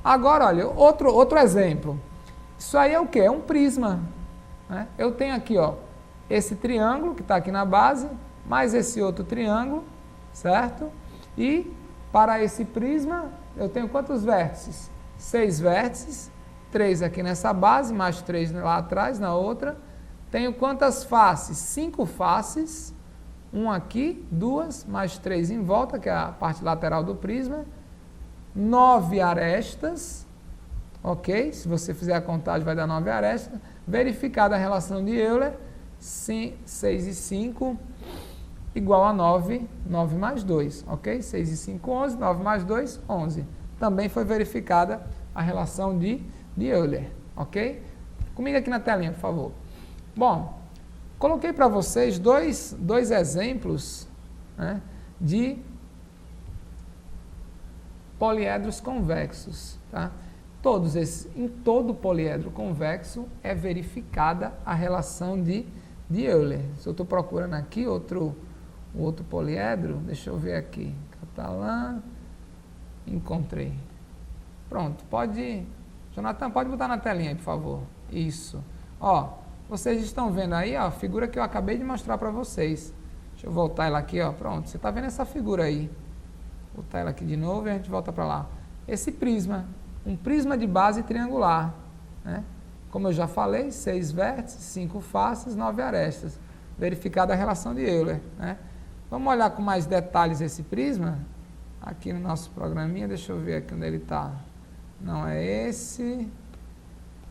Agora, olha, outro exemplo. Isso aí é o quê? É um prisma. Né? Eu tenho aqui, ó, esse triângulo que está aqui na base, mais esse outro triângulo, certo? E para esse prisma, eu tenho quantos vértices? 6 vértices, 3 aqui nessa base, mais 3 lá atrás, na outra. Tenho quantas faces? 5 faces, 1 aqui, 2, mais 3 em volta, que é a parte lateral do prisma. 9 arestas, ok? Se você fizer a contagem, vai dar 9 arestas. Verificada a relação de Euler, 6 e 5 igual a 9, 9 mais 2, ok? 6 e 5, 11, 9 mais 2, 11. Também foi verificada a relação de Euler, ok? Comigo aqui na telinha, por favor. Bom, coloquei para vocês dois exemplos, né, de poliedros convexos, tá? Em todo poliedro convexo é verificada a relação de Euler. Se eu estou procurando aqui outro poliedro, deixa eu ver aqui, catalã, encontrei. Pronto, Jonathan, pode botar na telinha aí, por favor. Isso. Ó, vocês estão vendo aí, ó, a figura que eu acabei de mostrar para vocês. Deixa eu voltar ela aqui, ó, pronto. Você está vendo essa figura aí? Vou botar ela aqui de novo e a gente volta para lá. Esse prisma, um prisma de base triangular, né? Como eu já falei, 6 vértices, 5 faces, 9 arestas. Verificada a relação de Euler, né? Vamos olhar com mais detalhes esse prisma? Aqui no nosso programinha, deixa eu ver aqui onde ele está. Não é esse.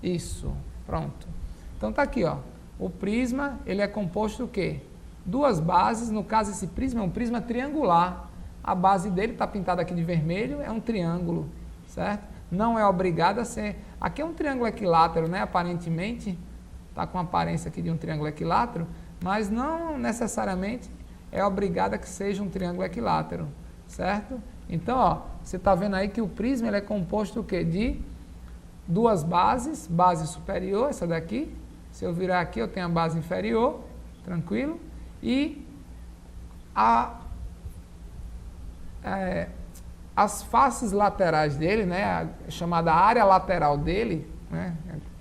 Isso, pronto. Então tá aqui, ó. O prisma, ele é composto do quê? 2 bases, no caso esse prisma é um prisma triangular. A base dele está pintada aqui de vermelho, é um triângulo, certo? Não é obrigado a ser... Aqui é um triângulo equilátero, né? Aparentemente, está com a aparência aqui de um triângulo equilátero, mas não necessariamente é obrigado a que seja um triângulo equilátero, certo? Então, ó, você está vendo aí que o prisma ele é composto do quê? De 2 bases, base superior, essa daqui. Se eu virar aqui, eu tenho a base inferior, tranquilo? E as faces laterais dele, né, a chamada área lateral dele, né,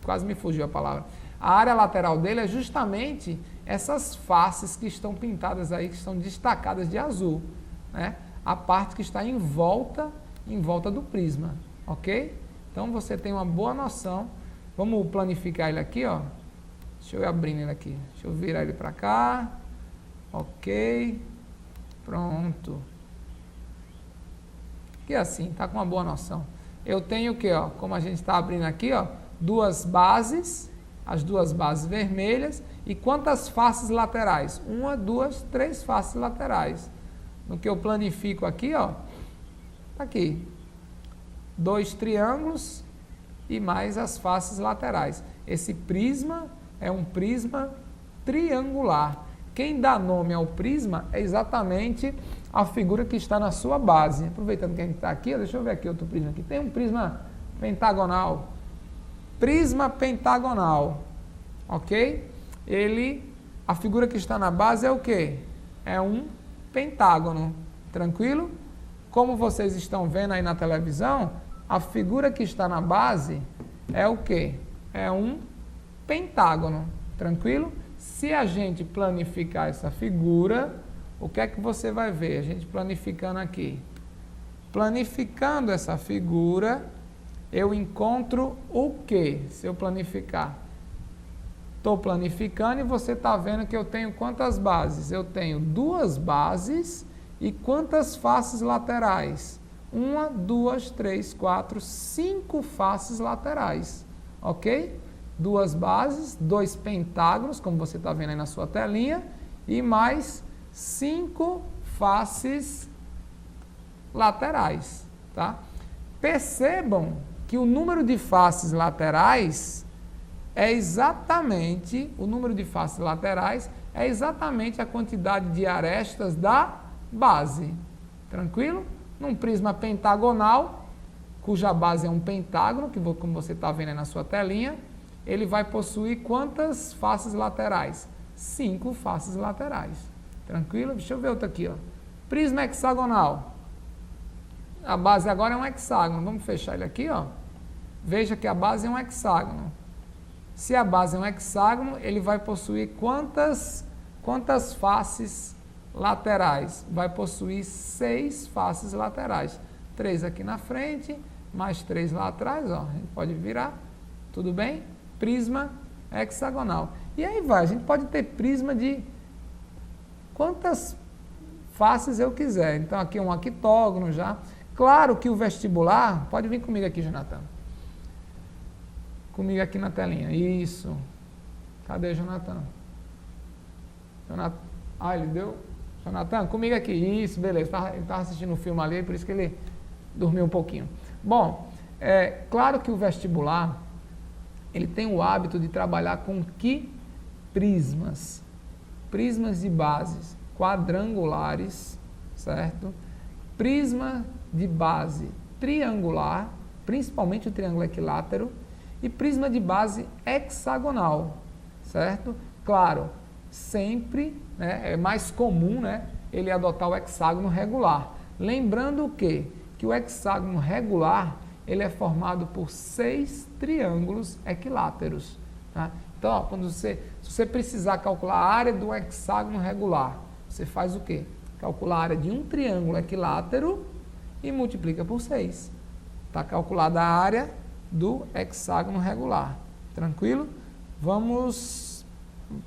quase me fugiu a palavra, a área lateral dele é justamente essas faces que estão pintadas aí, que estão destacadas de azul, né, a parte que está em volta do prisma, ok? Então você tem uma boa noção. Vamos planificar ele aqui, ó. Deixa eu ir abrindo ele aqui, deixa eu virar ele para cá, ok, pronto. Que assim, tá com uma boa noção. Eu tenho o que, ó, como a gente está abrindo aqui, ó, 2 bases, as 2 bases vermelhas, e quantas faces laterais? 1, 2, 3 faces laterais. No que eu planifico aqui, ó, tá aqui, 2 triângulos e mais as faces laterais. Esse prisma é um prisma triangular. Quem dá nome ao prisma é exatamente a figura que está na sua base. Aproveitando que a gente está aqui, deixa eu ver aqui outro prisma aqui. Tem um prisma pentagonal. Prisma pentagonal, ok? A figura que está na base é o quê? É um pentágono, tranquilo? Como vocês estão vendo aí na televisão, a figura que está na base é o quê? É um pentágono, tranquilo? Se a gente planificar essa figura, o que é que você vai ver? A gente planificando aqui. Planificando essa figura, eu encontro o quê? Se eu planificar. Estou planificando e você está vendo que eu tenho quantas bases? Eu tenho 2 bases e quantas faces laterais? 1, 2, 3, 4, 5 faces laterais, ok? 2 bases, 2 pentágonos, como você está vendo aí na sua telinha, e mais 5 faces laterais, tá? Percebam que o número de faces laterais é exatamente, a quantidade de arestas da base, tranquilo? Num prisma pentagonal, cuja base é um pentágono, que como você está vendo aí na sua telinha, ele vai possuir quantas faces laterais? 5 faces laterais. Tranquilo? Deixa eu ver outro aqui, ó. Prisma hexagonal. A base agora é um hexágono. Vamos fechar ele aqui, ó. Veja que a base é um hexágono. Se a base é um hexágono, ele vai possuir quantas faces laterais? Vai possuir 6 faces laterais. 3 aqui na frente, mais 3 lá atrás, ó. A gente pode virar, tudo bem? Prisma hexagonal. E aí vai, a gente pode ter prisma de quantas faces eu quiser. Então aqui é um octógono já. Claro que o vestibular, pode vir comigo aqui, Jonathan. Comigo aqui na telinha. Isso. Cadê o Jonathan? Ele deu. Jonathan, comigo aqui. Isso, beleza. Ele estava assistindo um filme ali, por isso que ele dormiu um pouquinho. Bom, claro que o vestibular, ele tem o hábito de trabalhar com que prismas? Prismas de bases quadrangulares, certo? Prisma de base triangular, principalmente o triângulo equilátero, e prisma de base hexagonal, certo? Claro, sempre, né, é mais comum, né, ele adotar o hexágono regular. Lembrando que o hexágono regular, ele é formado por 6 triângulos equiláteros. Tá? Então, ó, se você precisar calcular a área do hexágono regular, você faz o quê? Calcula a área de um triângulo equilátero e multiplica por 6. Está calculada a área do hexágono regular. Tranquilo? Vamos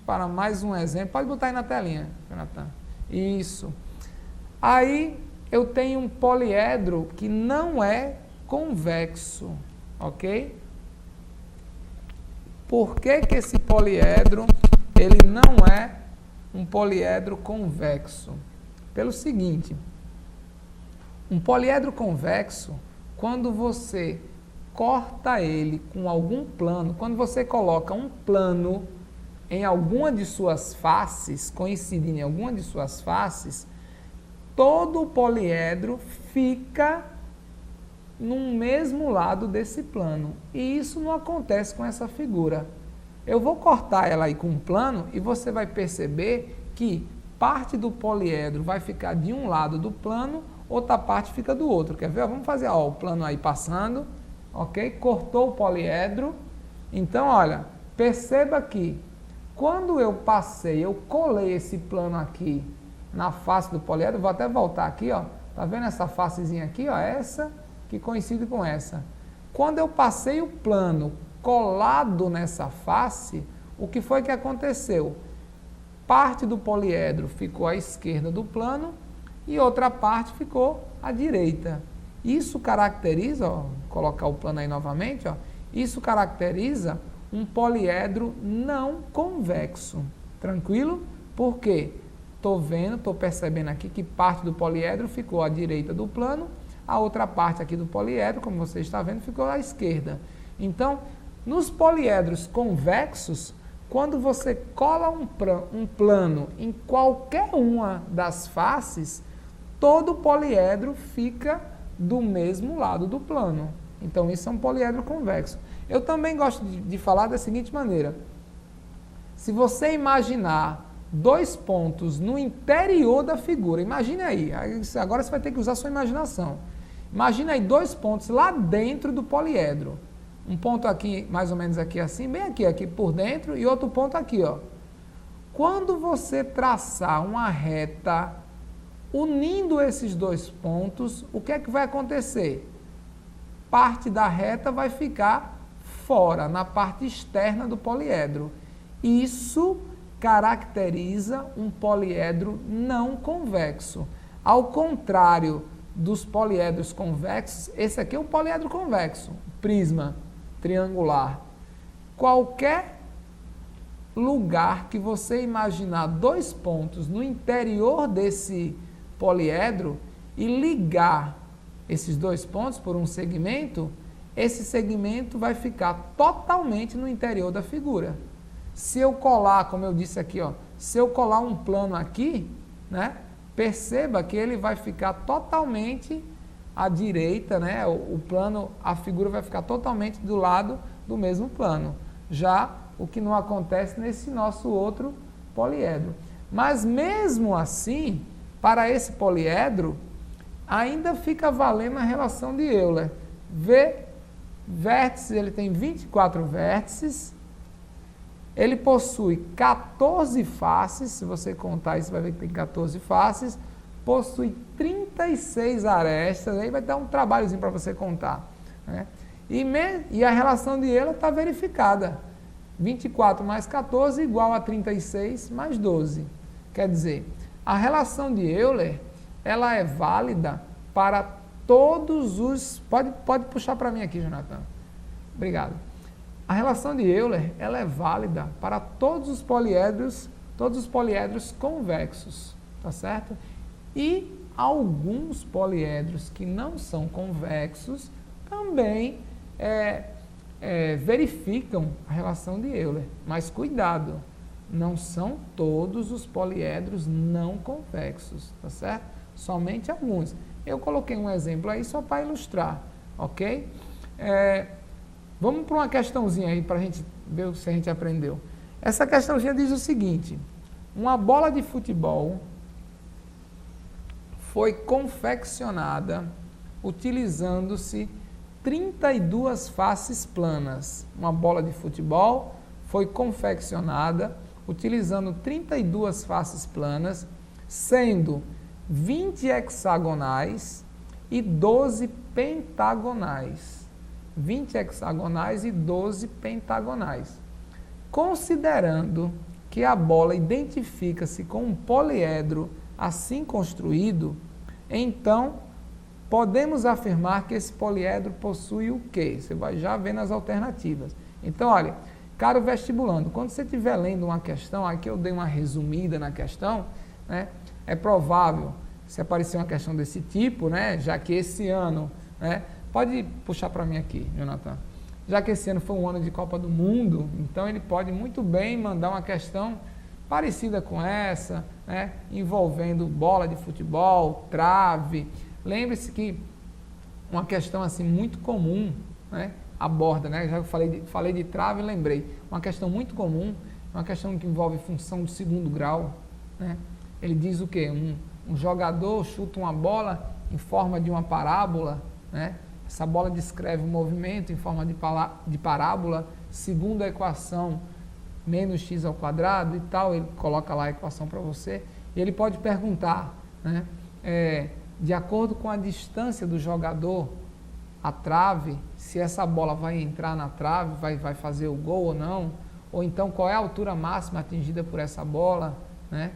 para mais um exemplo. Pode botar aí na telinha, Jonathan. Isso. Aí eu tenho um poliedro que não é convexo, ok? Por que que esse poliedro, ele não é um poliedro convexo? Pelo seguinte, um poliedro convexo, quando você corta ele com algum plano, quando você coloca um plano em alguma de suas faces, coincidindo em alguma de suas faces, todo o poliedro fica no mesmo lado desse plano. E isso não acontece com essa figura. Eu vou cortar ela aí com um plano e você vai perceber que parte do poliedro vai ficar de um lado do plano, outra parte fica do outro. Quer ver? Vamos fazer o plano aí passando, ok? Cortou o poliedro. Então, olha, perceba que quando eu colei esse plano aqui na face do poliedro, vou até voltar aqui, ó. Tá vendo essa facezinha aqui, ó? Essa que coincide com essa. Quando eu passei o plano colado nessa face, o que foi que aconteceu? Parte do poliedro ficou à esquerda do plano e outra parte ficou à direita. Isso caracteriza, ó, vou colocar o plano aí novamente, ó, isso caracteriza um poliedro não convexo. Tranquilo? Por quê? Estou percebendo aqui que parte do poliedro ficou à direita do plano, a outra parte aqui do poliedro, como você está vendo, ficou à esquerda. Então, nos poliedros convexos, quando você cola um plano em qualquer uma das faces, todo o poliedro fica do mesmo lado do plano. Então, isso é um poliedro convexo. Eu também gosto de falar da seguinte maneira. Se você imaginar 2 pontos no interior da figura, imagine aí, agora você vai ter que usar a sua imaginação. Imagina aí 2 pontos lá dentro do poliedro. Um ponto aqui, mais ou menos aqui assim, bem aqui por dentro, e outro ponto aqui, ó. Quando você traçar uma reta unindo esses 2 pontos, o que é que vai acontecer? Parte da reta vai ficar fora, na parte externa do poliedro. Isso caracteriza um poliedro não convexo. Ao contrário dos poliedros convexos, esse aqui é um poliedro convexo, prisma triangular. Qualquer lugar que você imaginar 2 pontos no interior desse poliedro e ligar esses 2 pontos por um segmento, esse segmento vai ficar totalmente no interior da figura. Se eu colar, como eu disse aqui, ó, se eu colar um plano aqui, né, perceba que ele vai ficar totalmente à direita, né, o plano, a figura vai ficar totalmente do lado do mesmo plano. Já o que não acontece nesse nosso outro poliedro. Mas mesmo assim, para esse poliedro, ainda fica valendo a relação de Euler. V, vértices, ele tem 24 vértices, ele possui 14 faces, se você contar isso, você vai ver que tem 14 faces, possui 36 arestas, aí vai dar um trabalhozinho para você contar, né? E a relação de Euler está verificada. 24 mais 14 igual a 36 mais 12. Quer dizer, a relação de Euler, ela é válida para todos os... Pode puxar para mim aqui, Jonathan. Obrigado. A relação de Euler, ela é válida para todos os poliedros convexos, tá certo? E alguns poliedros que não são convexos também verificam a relação de Euler. Mas cuidado, não são todos os poliedros não convexos, tá certo? Somente alguns. Eu coloquei um exemplo aí só para ilustrar, ok? Vamos para uma questãozinha aí para a gente ver se a gente aprendeu. Essa questãozinha diz o seguinte: uma bola de futebol foi confeccionada utilizando-se 32 faces planas. Uma bola de futebol foi confeccionada utilizando 32 faces planas, sendo 20 hexagonais e 12 pentagonais. 20 hexagonais e 12 pentagonais. Considerando que a bola identifica-se com um poliedro assim construído, então podemos afirmar que esse poliedro possui o quê? Você vai já ver nas alternativas. Então, olha, caro vestibulando, quando você estiver lendo uma questão, aqui eu dei uma resumida na questão, né? É provável, se aparecer uma questão desse tipo, né, já que esse ano, né, pode puxar para mim aqui, Jonathan. Já que esse ano foi um ano de Copa do Mundo, então ele pode muito bem mandar uma questão parecida com essa, né, envolvendo bola de futebol, trave. Lembre-se que uma questão assim muito comum, né, aborda, né, já falei de trave, lembrei. Uma questão muito comum, uma questão que envolve função de segundo grau, né? Ele diz o quê? Um jogador chuta uma bola em forma de uma parábola, né? Essa bola descreve o movimento em forma de parábola, segundo a equação menos x ao quadrado e tal, ele coloca lá a equação para você, e ele pode perguntar, né, de acordo com a distância do jogador à trave, se essa bola vai entrar na trave, vai fazer o gol ou não, ou então qual é a altura máxima atingida por essa bola, né?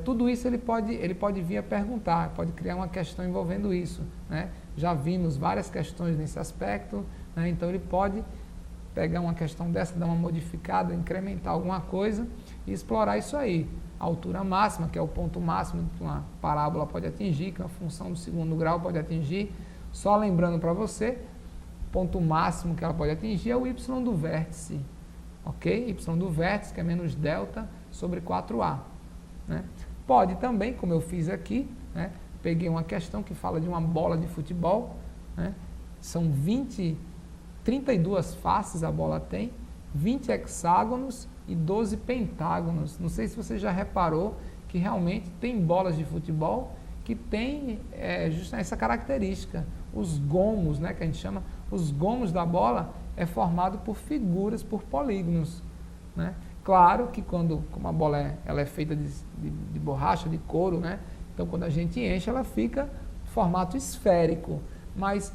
Tudo isso ele pode vir a perguntar, pode criar uma questão envolvendo isso, né? Já vimos várias questões nesse aspecto, né? Então ele pode pegar uma questão dessa, dar uma modificada, incrementar alguma coisa e explorar isso aí. A altura máxima, que é o ponto máximo que uma parábola pode atingir, que uma função do segundo grau pode atingir. Só lembrando para você, o ponto máximo que ela pode atingir é o y do vértice, ok? Y do vértice, que é menos delta sobre 4a. Né? Pode também, como eu fiz aqui, né? Peguei uma questão que fala de uma bola de futebol, né? São 32 faces a bola tem, 20 hexágonos e 12 pentágonos. Não sei se você já reparou que realmente tem bolas de futebol que tem justamente essa característica. Os gomos, né, que a gente chama, os gomos da bola é formado por figuras, por polígonos, né? Claro que como a bola ela é feita de borracha, de couro, né? Então quando a gente enche, ela fica formato esférico, mas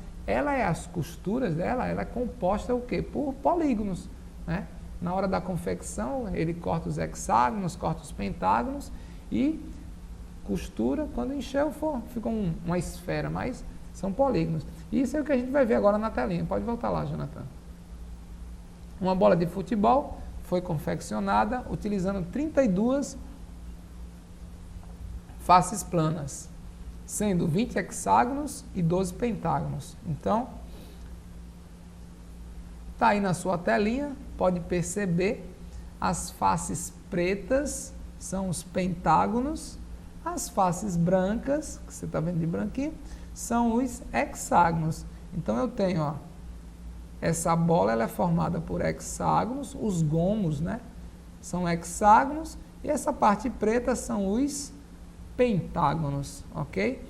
as costuras dela, ela é composta o quê? Por polígonos, né? Na hora da confecção, ele corta os hexágonos, corta os pentágonos e costura, quando encheu, fica uma esfera, mas são polígonos. Isso é o que a gente vai ver agora na telinha. Pode voltar lá, Jonathan. Uma bola de futebol foi confeccionada utilizando 32 faces planas, sendo 20 hexágonos e 12 pentágonos. Então, está aí na sua telinha, pode perceber, as faces pretas são os pentágonos, as faces brancas, que você está vendo de branquinho, são os hexágonos. Então eu tenho, ó, essa bola ela é formada por hexágonos, os gomos, né, são hexágonos, e essa parte preta são os pentágonos, ok?